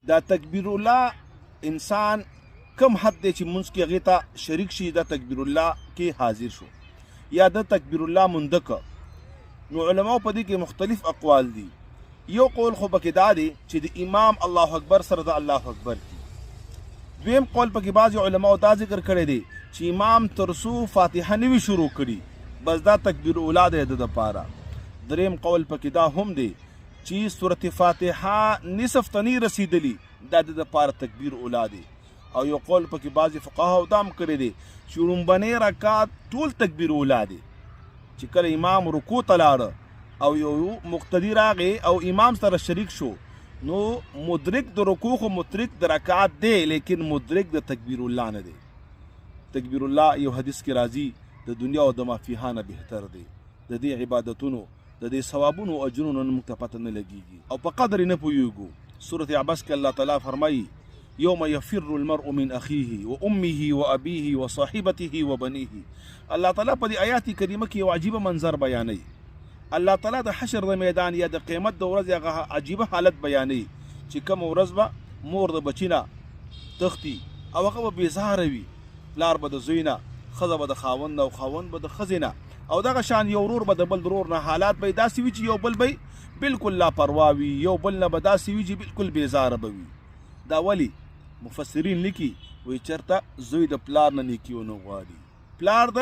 دا تکبیر الله انسان کم حد دی چې منځ کې هغې ته شریک شي دا تکبیر الله کې حاضر شو یا د تکبیر الله مونده نو علماء په دې کې مختلف اقوال دي. یو قول خو پکې دا دی چې د امام الله اکبر سره د الله اکبر کی. دویم قول پکې بعضې علماء دا ذکر کړی دی چې امام ترسو فاتحه نوي شروع کړي بس دا تکبیر اولا دی د دپاره. دریم قول پکې دا هم دی چې سورت فاتحه نصف ته نه رسیدلی دا د دپاره تکبیر اولا دی. او یو قول پکې بعضې فقهاو دا هم کړی دی چې لومبنی رکعت ټول تکبیر اولا دی چې کله امام رکوع ته لاړه او یو مقتدی راغی او امام سره شریک شو نو مدرک د رکوع خو مدرک د رکعت دی لیکن مدرک د تکبیر الله نه دی. تکبیر الله یو حدیث کې راځي د دنیا او د ما فیها نه بهتر دی. د دې عبادتونو د دې ثوابونو او اجرونو نه موږ ته پته نه لګیږي او په قدر نه پوهیږو. سورة عبس کې الله تعالی فرمایي یوم یفر المرء من اخیه و امه و ابیه و صاحبته و بنیه. الله تعالی په دې آیات کریمه کې یو عجیبه منظر بیانوي. الله تعالی د حشر د میدان یا د قیامت د ورځې هغه عجیبه حالت بیانوي چې کوم ورځ به مور د بچي نه تښتي او هغه به بېزاره وي، پلار به د زوی نه، ښځه به د خاوند نه او خاوند به د ښځې نه، او دغه شان یو ورور به د بل ورور نه. حالات به یې داسې وي چې یو بل به بلکل لاپروا وي، یو بل نه به داسې وي چې بلکل بېزاره به وي. دا ولې مفسرین لیکي وایي چېرته زوی د پلار نه نیکي ونه غواړي، پلار د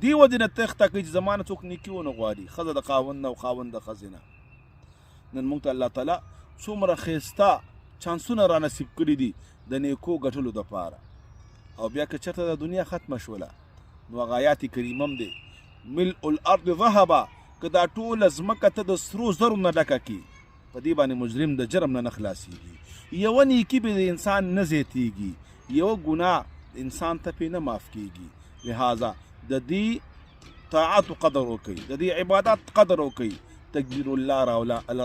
دې وجې نه تېښته کوي چې زما نه څوک نیکي ونه غواړي، ښځه د خاوند نه او خاوند د ښځې نه. نن موږ ته الله تعالی څومره ښایسته چانسونه را نصیب کړي دي د نیکو ګټلو دپاره. او بیا که چېرته د دنیا ختمه شوله نو هغه آیات کریمه هم دی ملء الارض ذهبا، که دا ټوله ځمکه ته د سرو زرو نه ډکه کړي په دې باندې مجرم د جرم نه خلاصېږي. یوه نیکي به د انسان نه زیاتېږي، یوه ګناه انسان ته پې نه معاف کېږي. لہذا د دې طاعت قدر وکړئ، د دې عبادت قدر وکړئ، تکبیر الله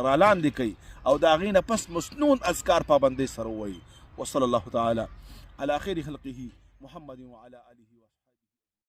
را لاندې کوي او د هغې نه پس مسنون اذکار پابندۍ سره ووایي. وصلی الله تعالی علی خیر خلقه محمد وعلى آله وسلم.